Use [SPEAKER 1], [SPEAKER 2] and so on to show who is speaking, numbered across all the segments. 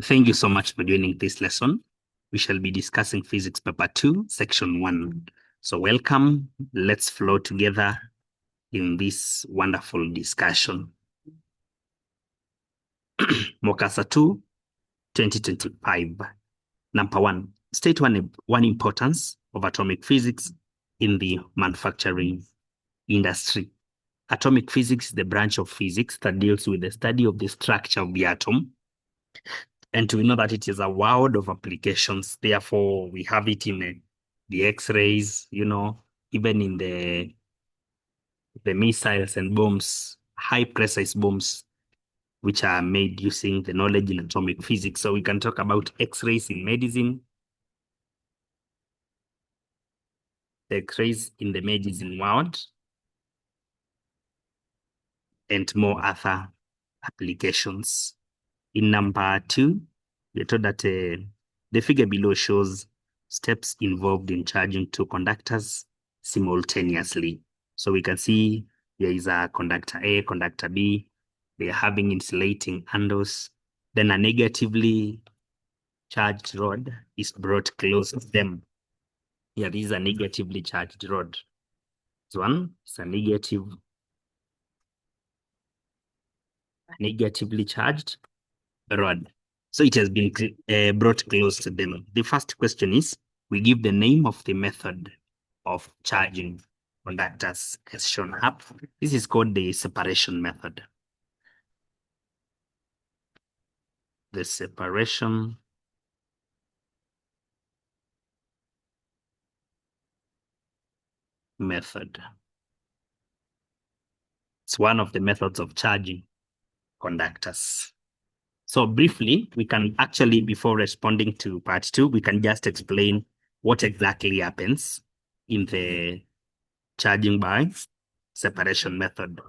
[SPEAKER 1] Thank you so much for joining this lesson. We shall be discussing physics paper 2, section 1. So welcome. Let's flow together in this wonderful discussion. Mokasa 2, 2025. Number 1, state one importance of atomic physics in the manufacturing industry. Atomic physics is the branch of physics that deals with the study of the structure of the atom. And we know that it is a world of applications. Therefore, we have it in the X-rays, even in the missiles and bombs, high pressurized bombs, which are made using the knowledge in atomic physics. So we can talk about X-rays in medicine, X-rays in the medicine world, and more other applications. In number 2, we're told that the figure below shows steps involved in charging two conductors simultaneously. So we can see there is a conductor A, conductor B. They are having insulating anodes. Then a negatively charged rod is brought close to them. Here is a negatively charged rod. This one is a negatively charged rod. So it has been brought close to them. The first question is, we give the name of the method of charging conductors as shown up. This is called the separation method. The separation method. It's one of the methods of charging conductors. So briefly, we can actually, before responding to part 2, we can just explain what exactly happens in the charging by separation method.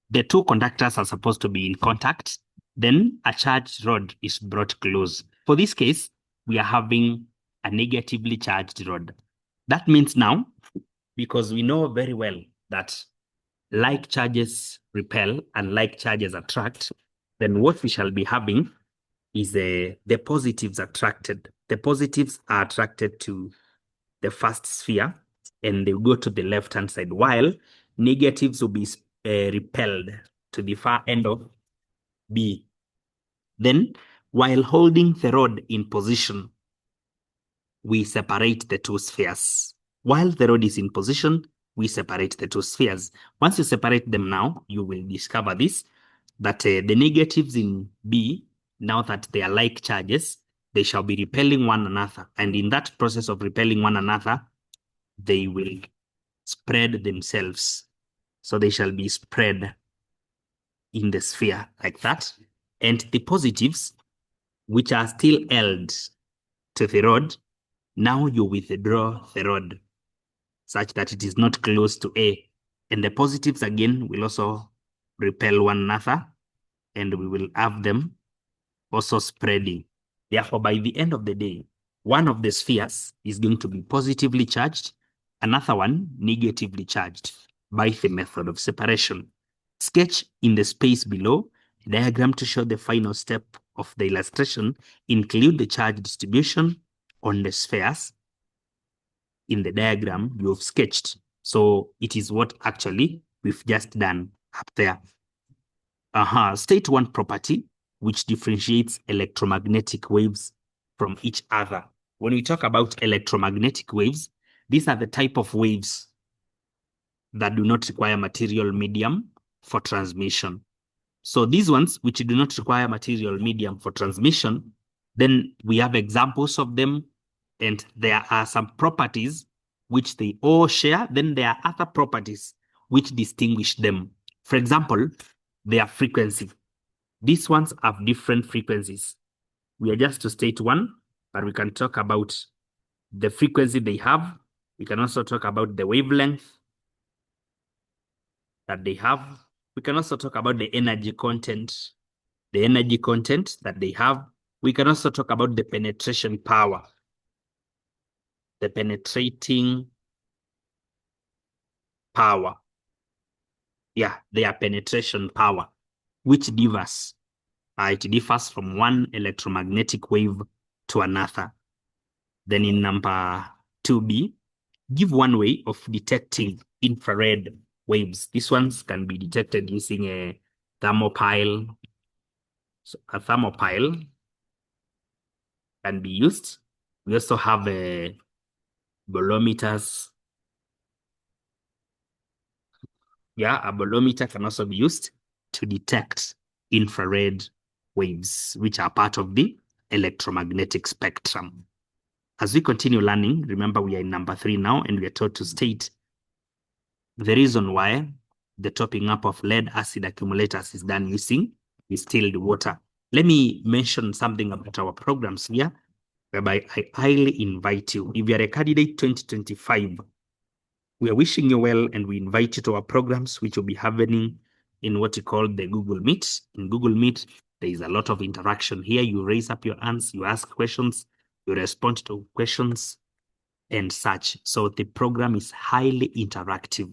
[SPEAKER 1] The two conductors are supposed to be in contact. Then a charged rod is brought close. For this case, we are having a negatively charged rod. That means now, because we know very well that like charges repel and like charges attract, then what we shall be having is the positives attracted. The positives are attracted to the first sphere and they go to the left-hand side, while negatives will be repelled to the far end of B. Then, while holding the rod in position, we separate the two spheres. While the rod is in position, we separate the two spheres. Once you separate them now, you will discover this, that the negatives in B, now that they are like charges, they shall be repelling one another. And in that process of repelling one another, they will spread themselves. So they shall be spread in the sphere like that. And the positives, which are still held to the rod, now you withdraw the rod such that it is not close to A. And the positives again will also repel one another, and we will have them also spreading. Therefore, by the end of the day, one of the spheres is going to be positively charged, another one negatively charged by the method of separation. Sketch in the space below a diagram to show the final step of the illustration. Include the charge distribution on the spheres in the diagram you have sketched. So it is what actually we've just done up there. State one property which differentiates electromagnetic waves from each other. When we talk about electromagnetic waves, these are the type of waves that do not require material medium for transmission. So these ones which do not require material medium for transmission, then we have examples of them, and there are some properties which they all share. Then there are other properties which distinguish them. For example, their frequency. These ones have different frequencies. We are just to state one, but we can talk about the frequency they have. We can also talk about the wavelength that they have. We can also talk about the energy content that they have. We can also talk about the penetration power, the penetrating power. Yeah, their penetration power, which differs It differs from one electromagnetic wave to another. Then in number 2B, give one way of detecting infrared waves. These ones can be detected using a thermopile. So a thermopile can be used. We also have bolometers. Yeah, a bolometer can also be used to detect infrared waves, which are part of the electromagnetic spectrum. As we continue learning, remember we are in number 3 now, and we are taught to state the reason why the topping up of lead acid accumulators is done using distilled water. Let me mention something about our programs here, whereby I highly invite you. If you are a candidate 2025, we are wishing you well, and we invite you to our programs, which will be happening in what we call the Google Meet. In Google Meet, there is a lot of interaction here. You raise up your hands, you ask questions, you respond to questions, and such. So the program is highly interactive.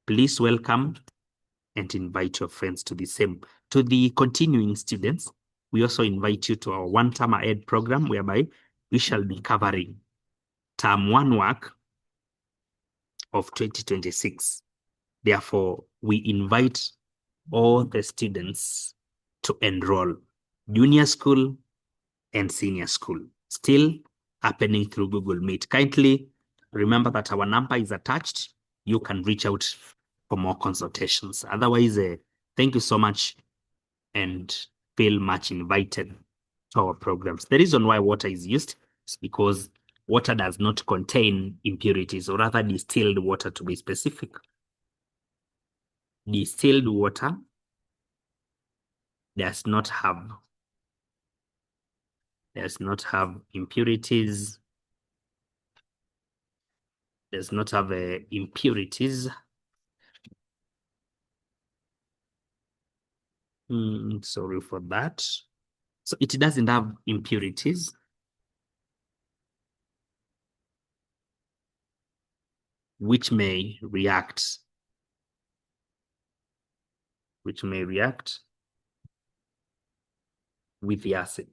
[SPEAKER 1] Please welcome and invite your friends to the same. To the continuing students, we also invite you to our one-term ahead program, whereby we shall be covering term 1 work of 2026. Therefore, we invite all the students to enroll, junior school and senior school, still happening through Google Meet. Kindly remember that our number is attached. You can reach out for more consultations. Otherwise, thank you so much and feel much invited to our programs. The reason why water is used is because water does not contain impurities, or rather distilled water to be specific. Distilled water does not have impurities, does not have impurities. Sorry for that. So it doesn't have impurities. Which may react with the acid.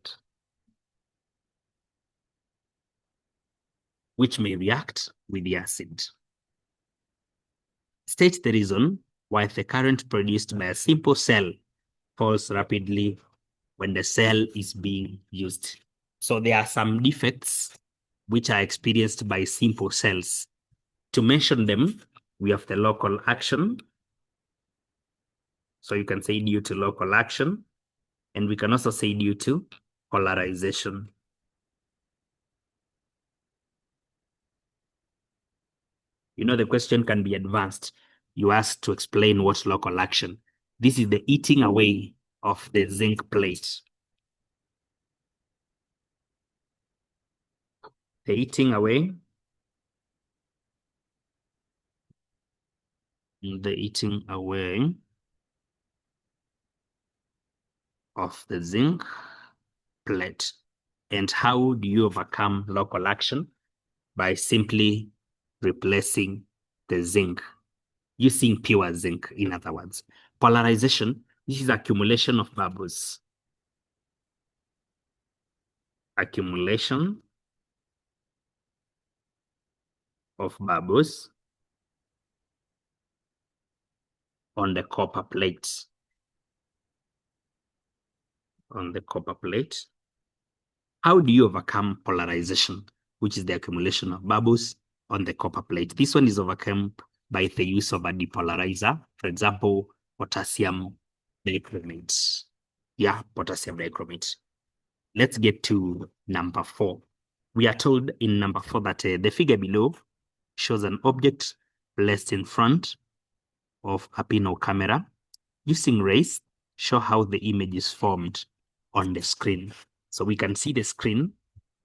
[SPEAKER 1] Which may react with the acid. State the reason why the current produced by a simple cell falls rapidly when the cell is being used. So there are some defects which are experienced by simple cells. To mention them, we have the local action. So you can say due to local action, and we can also say due to polarization. You know, the question can be advanced. You ask to explain what local action. This is the eating away of the zinc plate. The eating away. The eating away of the zinc plate. And how do you overcome local action? By simply replacing the zinc, using pure zinc, in other words. Polarization, this is accumulation of bubbles. Accumulation of bubbles on the copper plate. On the copper plate. How do you overcome polarization, which is the accumulation of bubbles on the copper plate? This one is overcome by the use of a depolarizer, for example, potassium dichromate. Yeah, potassium dichromate. Let's get to number 4. We are told in number 4 that the figure below shows an object placed in front of a pinhole camera. Using rays, show how the image is formed on the screen. So we can see the screen,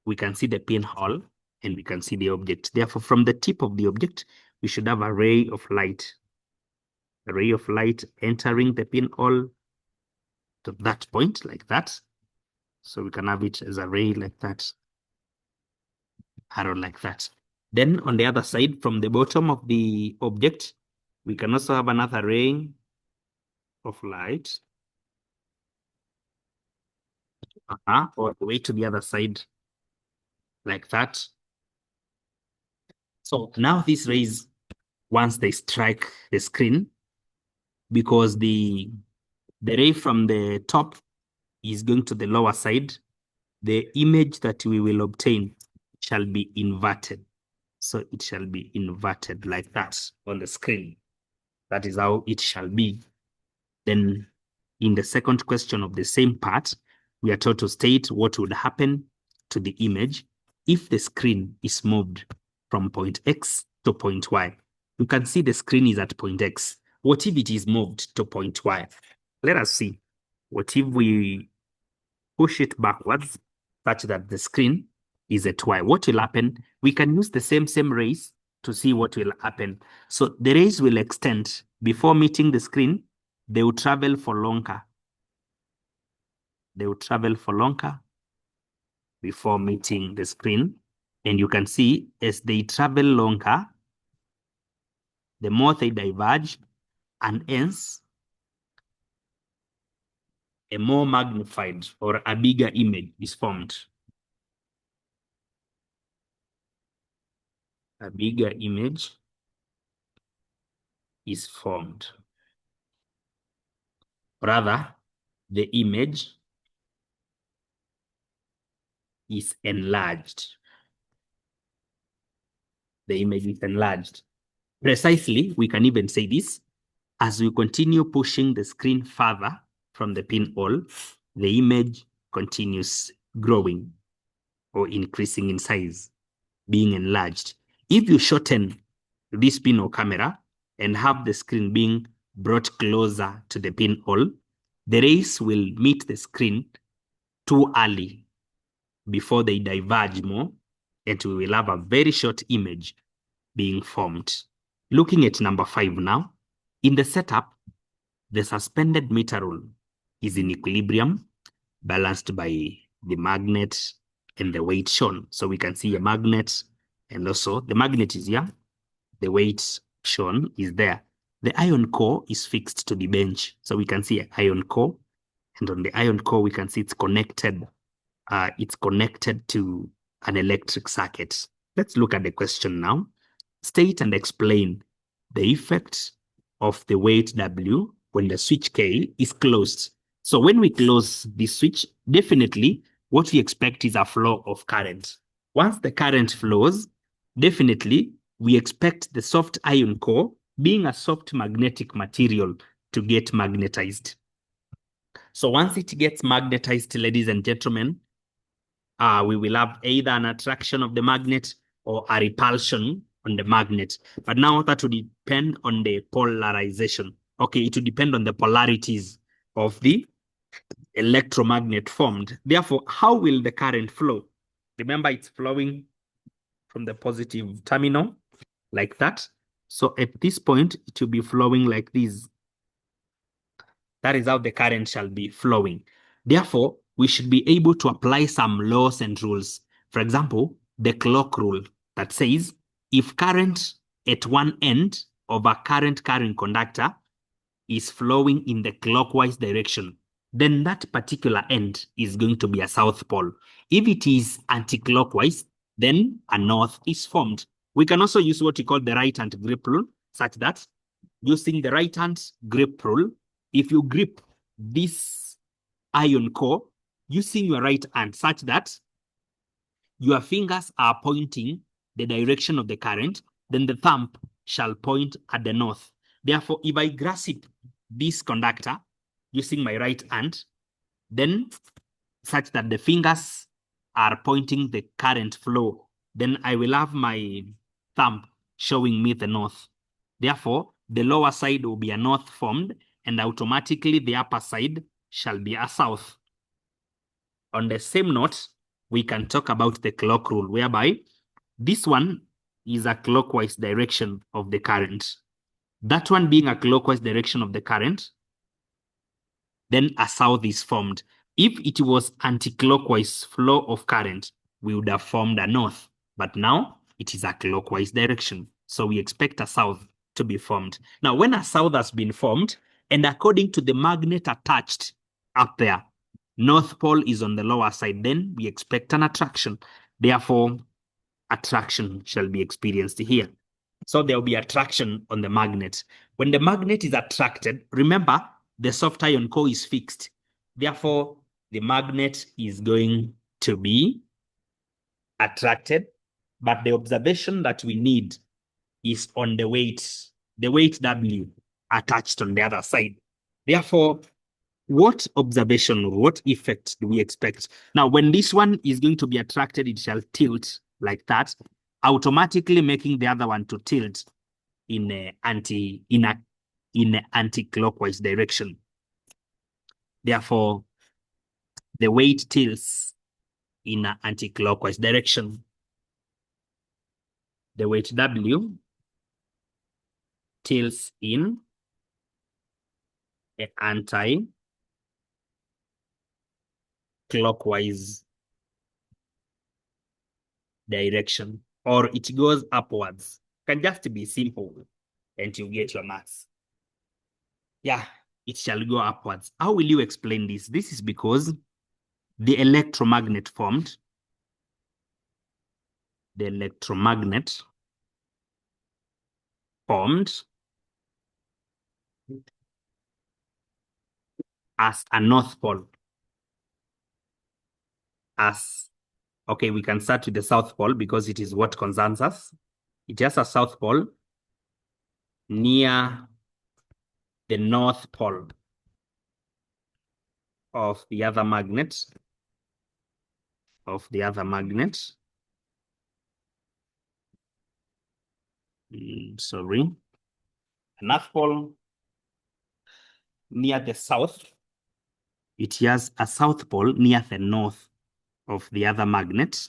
[SPEAKER 1] we can see the pinhole, and we can see the object. Therefore, from the tip of the object, we should have a ray of light. A ray of light entering the pinhole to that point, like that. So we can have it as a ray like that, arrow like that. Then on the other side, from the bottom of the object, we can also have another ray of light all the way to the other side, like that. So now these rays, once they strike the screen, because the ray from the top is going to the lower side, the image that we will obtain shall be inverted. So it shall be inverted like that on the screen. That is how it shall be. Then in the second question of the same part, we are told to state what would happen to the image if the screen is moved from point X to point Y. You can see the screen is at point X. What if it is moved to point Y? Let us see. What if we push it backwards such that the screen is at Y? What will happen? We can use the same rays to see what will happen. So the rays will extend before meeting the screen. They will travel for longer. They will travel for longer before meeting the screen. And you can see as they travel longer, the more they diverge, and hence a more magnified or a bigger image is formed. A bigger image is formed. Rather, the image is enlarged. The image is enlarged. Precisely, we can even say this, as we continue pushing the screen further from the pinhole, the image continues growing or increasing in size, being enlarged. If you shorten this pinhole camera and have the screen being brought closer to the pinhole, the rays will meet the screen too early before they diverge more, and we will have a very short image being formed. Looking at number 5 now, in the setup, the suspended meter rule is in equilibrium, balanced by the magnet and the weight shown. So we can see a magnet, and also the magnet is here. The weight shown is there. The iron core is fixed to the bench. So we can see an iron core, and on the iron core, we can see it's connected. It's connected to an electric circuit. Let's look at the question now. State and explain the effect of the weight W when the switch K is closed. So when we close this switch, definitely what we expect is a flow of current. Once the current flows, definitely we expect the soft iron core, being a soft magnetic material, to get magnetized. So once it gets magnetized, ladies and gentlemen, we will have either an attraction of the magnet or a repulsion on the magnet. But now that will depend on the polarization. Okay, it will depend on the polarities of the electromagnet formed. Therefore, how will the current flow? Remember, it's flowing from the positive terminal like that. So at this point, it will be flowing like this. That is how the current shall be flowing. Therefore, we should be able to apply some laws and rules. For example, the clock rule that says if current at one end of a current carrying conductor is flowing in the clockwise direction, then that particular end is going to be a south pole. If it is anti-clockwise, then a north is formed. We can also use what we call the right hand grip rule, such that using the right hand grip rule, if you grip this iron core using your right hand such that your fingers are pointing the direction of the current, then the thumb shall point at the north. Therefore, if I grasp this conductor using my right hand, then such that the fingers are pointing the current flow, then I will have my thumb showing me the north. Therefore, the lower side will be a north formed, and automatically the upper side shall be a south. On the same note, we can talk about the clock rule, whereby this one is a clockwise direction of the current. That one being a clockwise direction of the current, then a south is formed. If it was anti-clockwise flow of current, we would have formed a north. But now it is a clockwise direction. So we expect a south to be formed. Now, when a south has been formed, and according to the magnet attached up there, North pole is on the lower side, then we expect an attraction. Therefore, attraction shall be experienced here. So there will be attraction on the magnet. When the magnet is attracted, remember, the soft ion core is fixed. Therefore, the magnet is going to be attracted. But the observation that we need is on the weight W attached on the other side. Therefore, what observation, what effect do we expect? Now, when this one is going to be attracted, it shall tilt like that, automatically making the other one to tilt in a anti-clockwise direction. Therefore, the weight tilts in an anti-clockwise direction. The weight W tilts in an anti-clockwise direction, or it goes upwards. Can just be simple and you get your mass. Yeah, it shall go upwards. How will you explain this? This is because the electromagnet formed, as a north pole. Okay, we can start with the south pole because it is what concerns us. It has a south pole near the north pole of the other magnet. Sorry. A north pole near the south. It has a south pole near the north of the other magnet,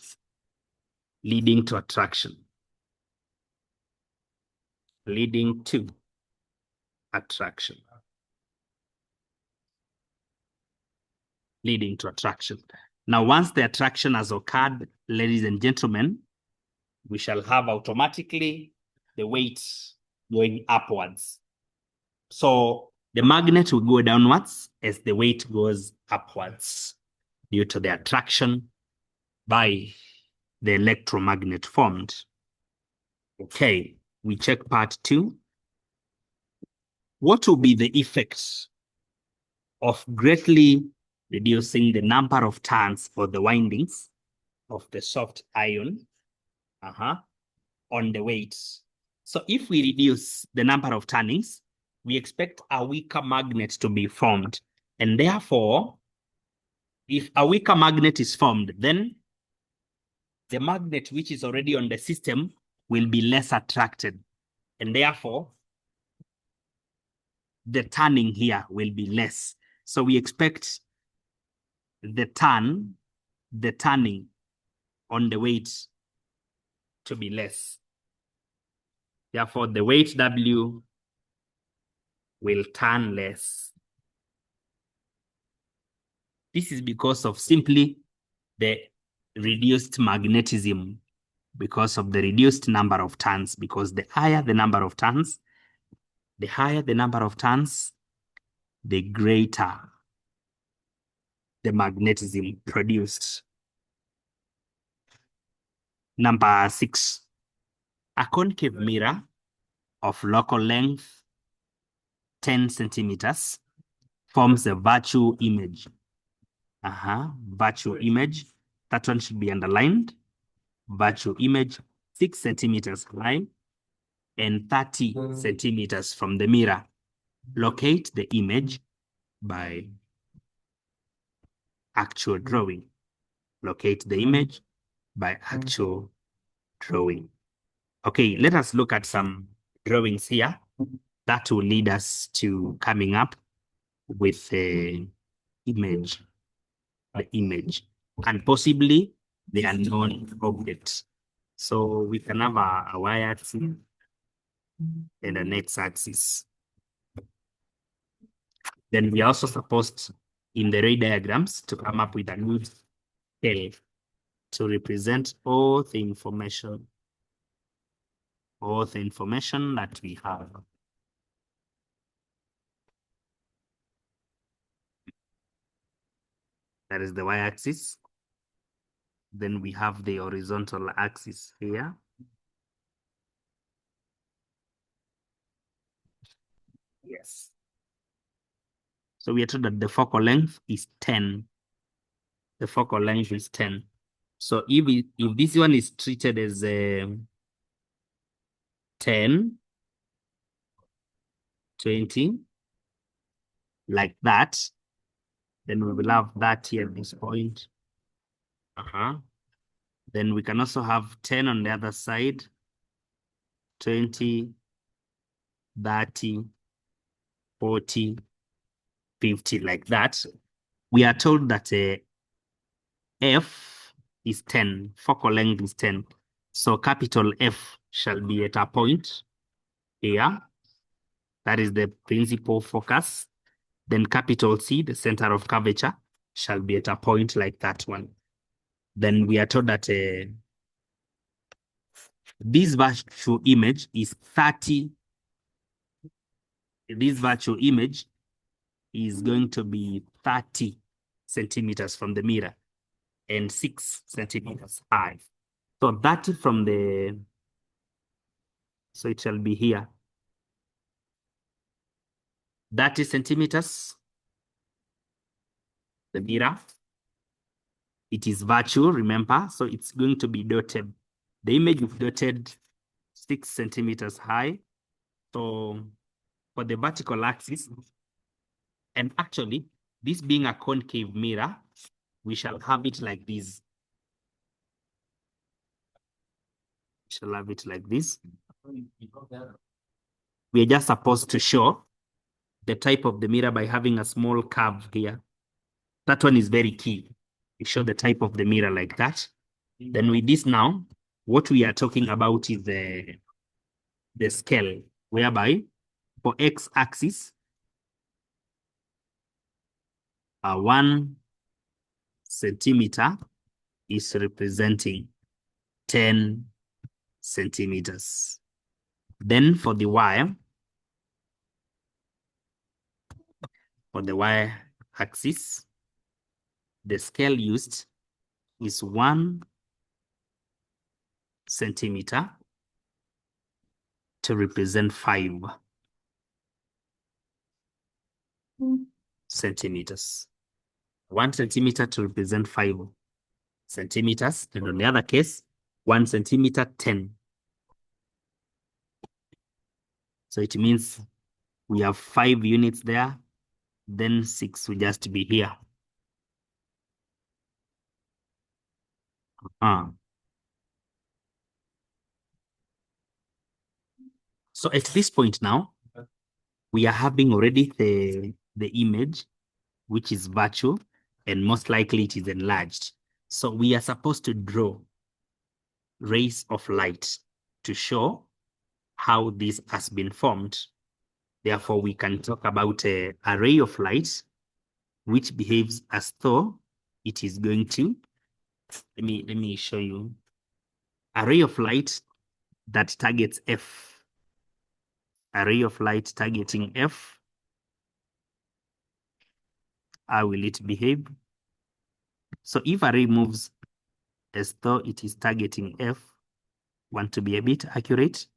[SPEAKER 1] leading to attraction. Now, once the attraction has occurred, ladies and gentlemen, we shall have automatically the weight going upwards. So the magnet will go downwards as the weight goes upwards due to the attraction by the electromagnet formed. Okay, we check part 2. What will be the effects of greatly reducing the number of turns for the windings of the soft ion on the weight? So if we reduce the number of turnings, we expect a weaker magnet to be formed. And therefore, if a weaker magnet is formed, then the magnet which is already on the system will be less attracted. And therefore, the turning here will be less. So we expect the turning on the weight to be less. Therefore, the weight W will turn less. This is because of simply the reduced magnetism, because of the reduced number of turns, because the higher the number of turns, the greater the magnetism produced. Number 6, a concave mirror of local length 10 centimeters forms a virtual image. Virtual image. That one should be underlined. Virtual image 6 centimeters high and 30 centimeters from the mirror. Locate the image by actual drawing. Locate the image by actual drawing. Okay, let us look at some drawings here that will lead us to coming up with the image, and possibly the unknown object. So we can have a y-axis and an x-axis. Then we are also supposed in the ray diagrams to come up with a good scale to represent all the information that we have. That is the y-axis. Then we have the horizontal axis here. Yes. So we are told that the focal length is 10. The focal length is 10. So if this one is treated as 10, 20, like that, then we will have that here at this point. Then we can also have 10 on the other side, 20, 30, 40, 50, like that. We are told that F is 10, focal length is 10. So capital F shall be at a point here. That is the principal focus. Then capital C, the center of curvature, shall be at a point like that one. Then we are told that this virtual image is 30. This virtual image is going to be 30 centimeters from the mirror and 6 centimeters high. So that from the, so it shall be here. 30 centimeters, the mirror. It is virtual, remember, so it's going to be dotted. The image is dotted 6 centimeters high. So for the vertical axis, and actually, this being a concave mirror, we shall have it like this. We shall have it like this. We are just supposed to show the type of the mirror by having a small curve here. That one is very key. We show the type of the mirror like that. Then with this now, what we are talking about is the scale, whereby for x-axis, 1 centimeter is representing 10 centimeters. Then for the y axis, the scale used is 1 centimeter to represent 5 centimeters. 1 centimeter to represent 5 centimeters. And on the other case, 1 centimeter, 10. So it means we have 5 units there, then 6 will just be here. So at this point now, we are having already the image, which is virtual, and most likely it is enlarged. So we are supposed to draw rays of light to show how this has been formed. Therefore, we can talk about a ray of light which behaves as though it is going to, let me show you. A ray of light that targets F. A ray of light targeting F. How will it behave? So if a ray moves as though it is targeting F, want to be a bit accurate,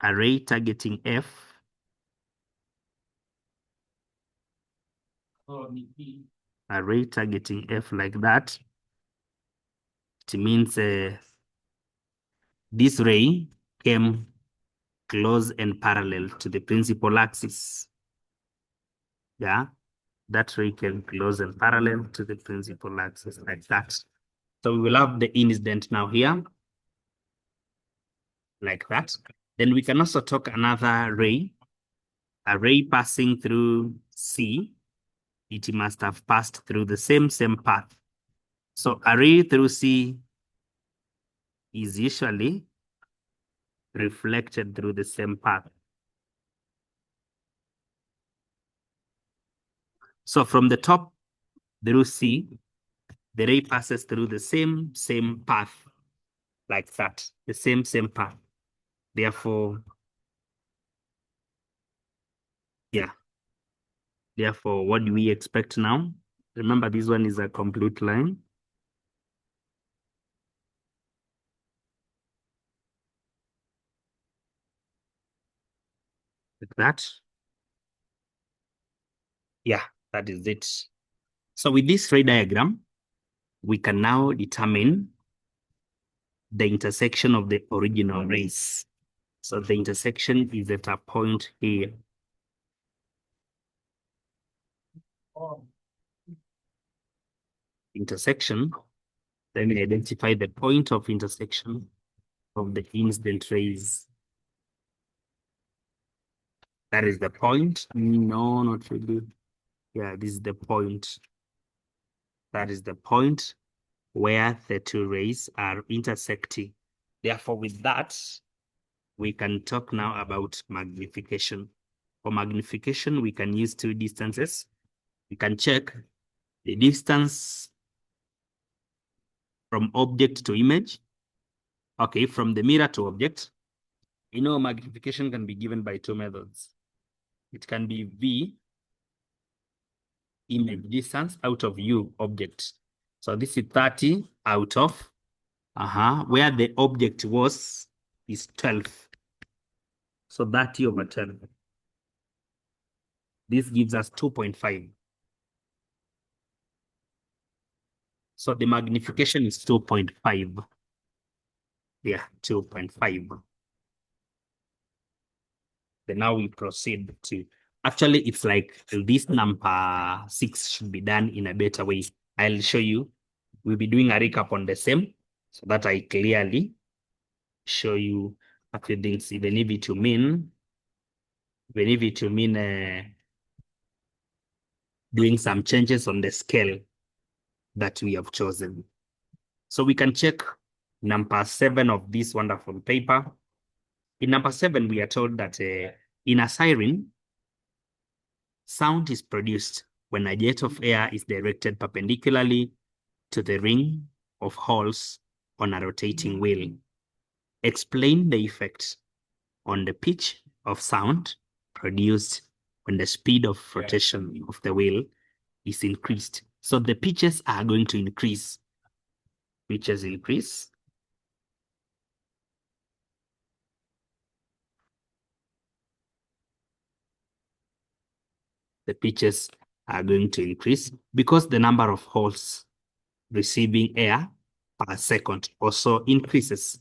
[SPEAKER 1] a ray targeting F, a ray targeting F like that, it means this ray came close and parallel to the principal axis. Yeah, that ray came close and parallel to the principal axis like that. So we will have the incident now here, like that. Then we can also talk another ray, a ray passing through C. It must have passed through the same path. So a ray through C is usually reflected through the same path. So from the top through C, the ray passes through the same path, like that, the same path. Therefore, yeah. Therefore, what do we expect now? Remember, this one is a complete line. Like that. Yeah, that is it. So with this ray diagram, we can now determine the intersection of the original rays. So the intersection is at a point here. Intersection, then we identify the point of intersection of the incident rays. That is the point. No, not really. Yeah, this is the point. That is the point where the two rays are intersecting. Therefore, with that, we can talk now about magnification. For magnification, we can use two distances. We can check the distance from object to image. Okay, from the mirror to object. You know, magnification can be given by two methods. It can be V, image distance, out of U, object. So this is 30 out of, where the object was is 12. So 30 over 12. This gives us 2.5. So the magnification is 2.5. Yeah, 2.5. Then now we proceed to, actually, it's like this number 6 should be done in a better way. I'll show you. We'll be doing a recap on the same so that I clearly show you a few things, even if it will mean doing some changes on the scale that we have chosen. So we can check number 7 of this wonderful paper. In number 7, we are told that in a siren, sound is produced when a jet of air is directed perpendicularly to the ring of holes on a rotating wheel. Explain the effect on the pitch of sound produced when the speed of rotation of the wheel is increased. So the pitches are going to increase. Pitches increase. The pitches are going to increase because the number of holes receiving air per second also increases.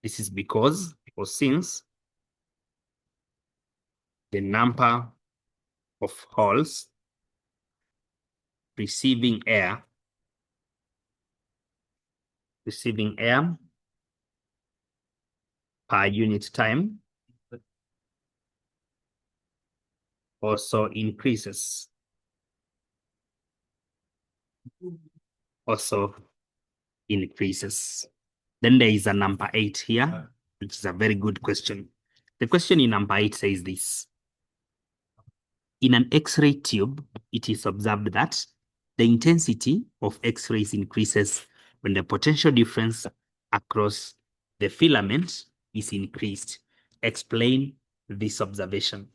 [SPEAKER 1] This is because or since the number of holes receiving air per unit time also increases. Then there is a number 8 here, which is a very good question. The question in number 8 says this. In an X-ray tube, it is observed that the intensity of X-rays increases when the potential difference across the filament is increased. Explain this observation.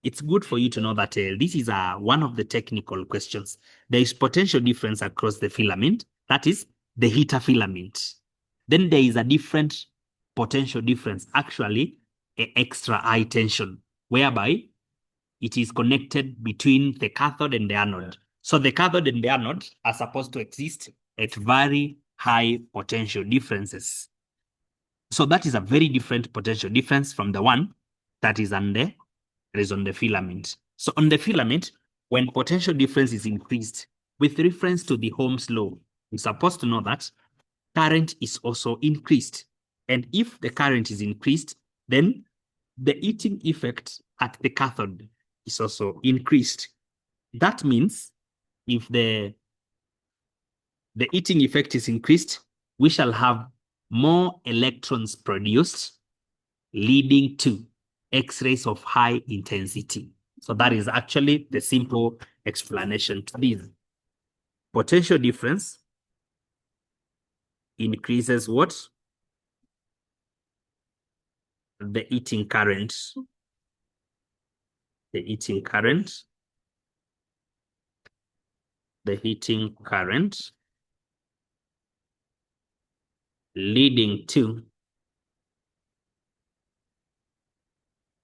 [SPEAKER 1] It's good for you to know that this is one of the technical questions. There is potential difference across the filament, that is the heater filament. Then there is a different potential difference, actually, extra high tension, whereby it is connected between the cathode and the anode. So the cathode and the anode are supposed to exist at very high potential differences. So that is a very different potential difference from the one that is on the filament. So on the filament, when potential difference is increased with reference to the Ohm's law, we're supposed to know that current is also increased. And if the current is increased, then the heating effect at the cathode is also increased. That means if the heating effect is increased, we shall have more electrons produced, leading to X-rays of high intensity. So that is actually the simple explanation to this. Potential difference increases what? The heating current. The heating current. the heating current leading to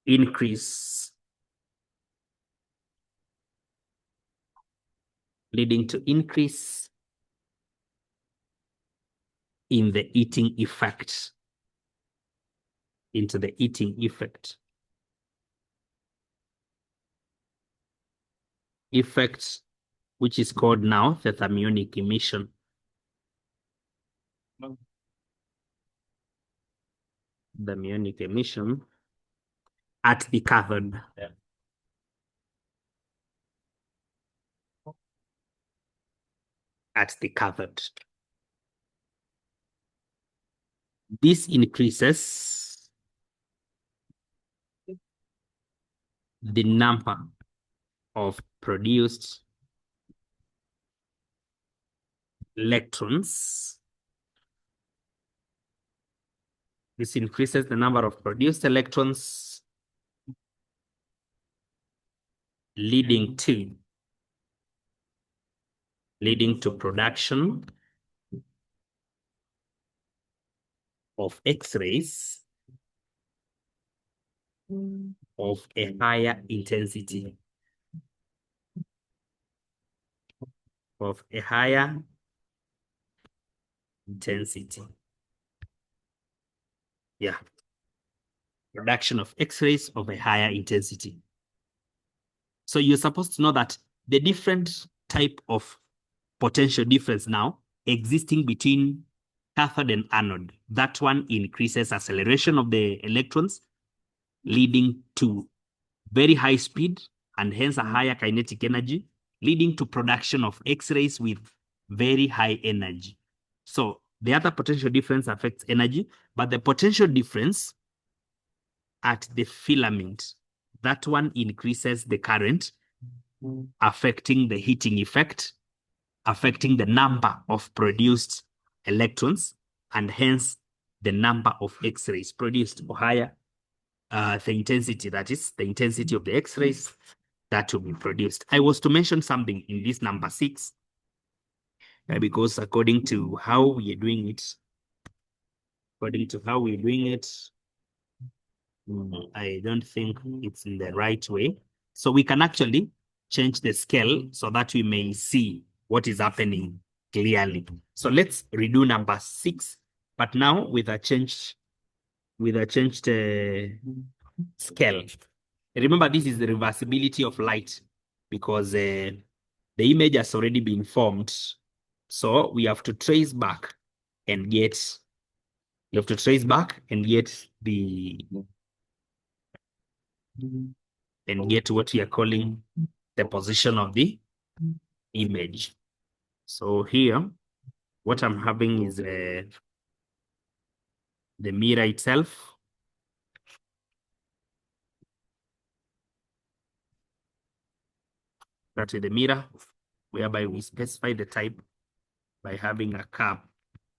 [SPEAKER 1] increase in the heating effect, which is called now the thermionic emission. Thermionic emission at the cathode. Yeah. At the cathode. This increases the number of produced electrons. This increases the number of produced electrons, leading to production of X-rays of a higher intensity. Yeah. Production of X-rays of a higher intensity. So you're supposed to know that the different type of potential difference now existing between cathode and anode, that one increases acceleration of the electrons, leading to very high speed and hence a higher kinetic energy, leading to production of X-rays with very high energy. So the other potential difference affects energy, but the potential difference at the filament, that one increases the current, affecting the heating effect, affecting the number of produced electrons, and hence the number of X-rays produced, or higher the intensity, that is the intensity of the X-rays that will be produced. I was to mention something in this number 6, because according to how we're doing it, I don't think it's in the right way. So we can actually change the scale so that we may see what is happening clearly. So let's redo number 6, but now with a changed scale. Remember, this is the reversibility of light, because the image has already been formed. So we have to trace back and get what we are calling the position of the image. So here, what I'm having is the mirror itself. That is the mirror, whereby we specify the type by having a cap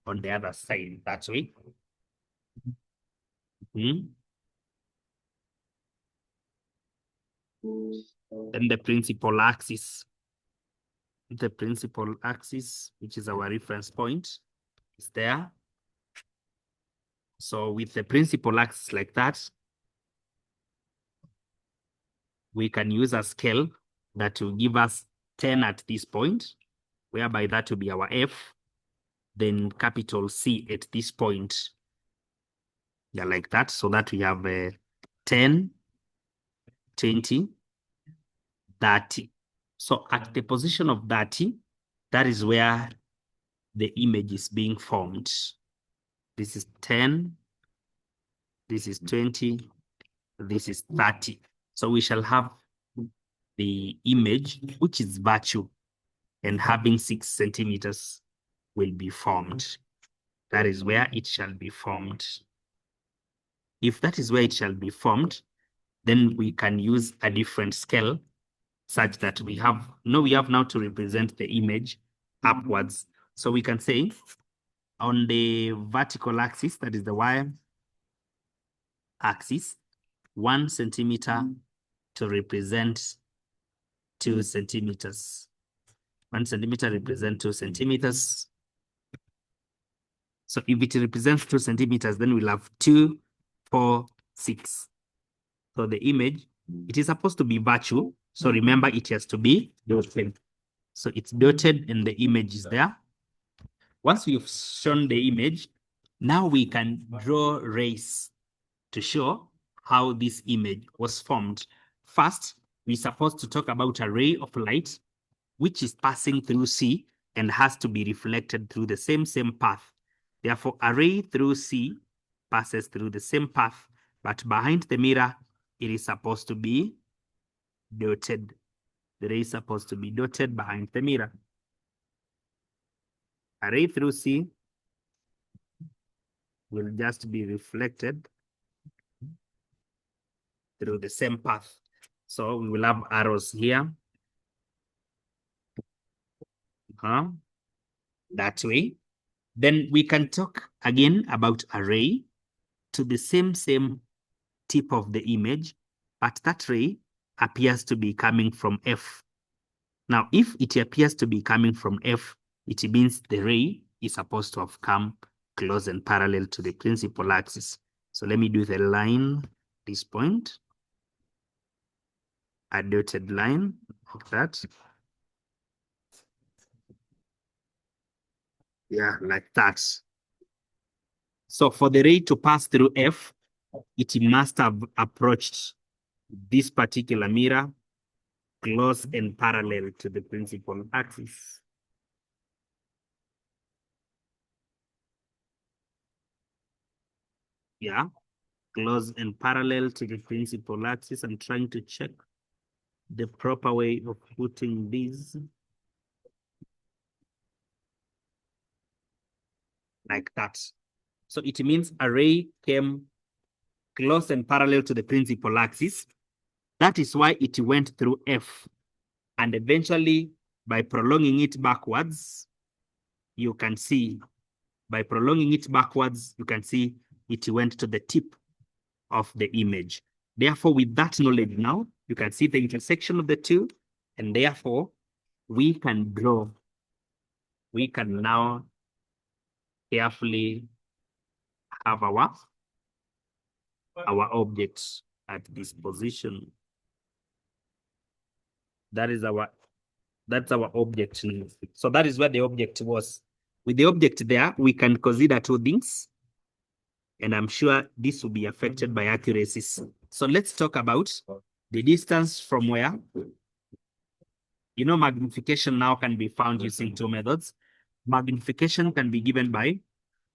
[SPEAKER 1] on the other side, that way. Then the principal axis, which is our reference point, is there. So with the principal axis like that, we can use a scale that will give us 10 at this point, whereby that will be our F, then capital C at this point. Yeah, like that, so that we have 10, 20, 30. So at the position of 30, that is where the image is being formed. This is 10, this is 20, this is 30. So we shall have the image, which is virtual, and having 6 centimeters will be formed. That is where it shall be formed. If that is where it shall be formed, then we can use a different scale, such that we have now to represent the image upwards. So we can say on the vertical axis, that is the Y axis, 1 centimeter to represent 2 centimeters. 1 centimeter represents 2 centimeters. So if it represents 2 centimeters, then we'll have 2, 4, 6. So the image, it is supposed to be virtual. So remember, it has to be dotted. So it's dotted and the image is there. Once we've shown the image, now we can draw rays to show how this image was formed. First, we're supposed to talk about a ray of light, which is passing through C and has to be reflected through the same path. Therefore, a ray through C passes through the same path, but behind the mirror, it is supposed to be dotted. The ray is supposed to be dotted behind the mirror. A ray through C will just be reflected through the same path. So we will have arrows here. That way. Then we can talk again about a ray to the same tip of the image, but that ray appears to be coming from F. Now, if it appears to be coming from F, it means the ray is supposed to have come close and parallel to the principal axis. So let me do the line, this point, a dotted line like that. Yeah, like that. So for the ray to pass through F, it must have approached this particular mirror close and parallel to the principal axis. Yeah, close and parallel to the principal axis. I'm trying to check the proper way of putting these. Like that. So it means a ray came close and parallel to the principal axis. That is why it went through F. And eventually, by prolonging it backwards, you can see, by prolonging it backwards, you can see it went to the tip of the image. Therefore, with that knowledge now, you can see the intersection of the two, and therefore, we can draw. We can now carefully have our object at this position. That's our object. So that is where the object was. With the object there, we can consider two things. And I'm sure this will be affected by accuracies. So let's talk about the distance from where. You know, magnification now can be found using two methods. Magnification can be given by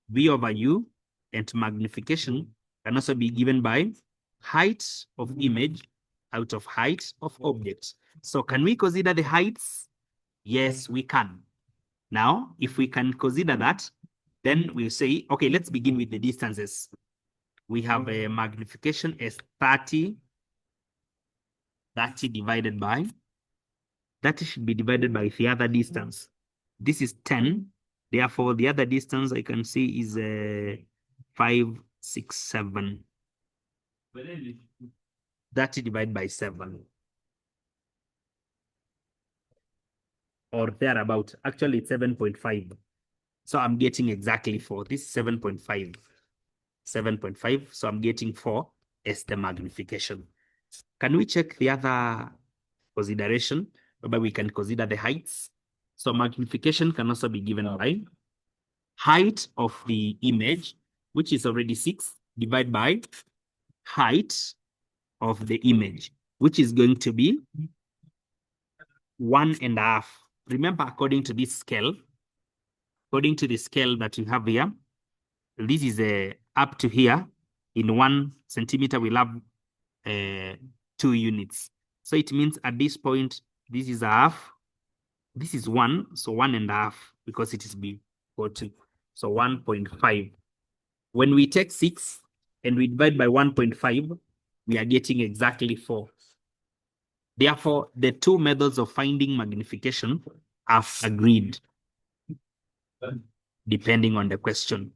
[SPEAKER 1] V over U, and magnification can also be given by height of image out of height of object. So can we consider the heights? Yes, we can. Now, if we can consider that, then we'll say, okay, let's begin with the distances. We have a magnification as 30 divided by, that should be divided by the other distance. This is 10. Therefore, the other distance I can see is 5, 6, 7. 30 divided by 7. Or thereabout. Actually, it's 7.5. So I'm getting exactly 4. This is 7.5. 7.5. So I'm getting 4 as the magnification. Can we check the other consideration, whereby we can consider the heights? So magnification can also be given by height of the image, which is already 6, divided by height of the image, which is going to be 1.5. Remember, according to this scale, according to the scale that we have here, this is up to here. In 1 centimeter, we'll have 2 units. So it means at this point, this is a half. This is 1, so 1.5, because it is equal to, so 1.5. When we take 6 and we divide by 1.5, we are getting exactly 4. Therefore, the two methods of finding magnification have agreed, depending on the question.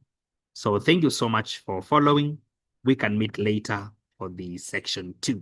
[SPEAKER 1] So thank you so much for following. We can meet later for the section 2.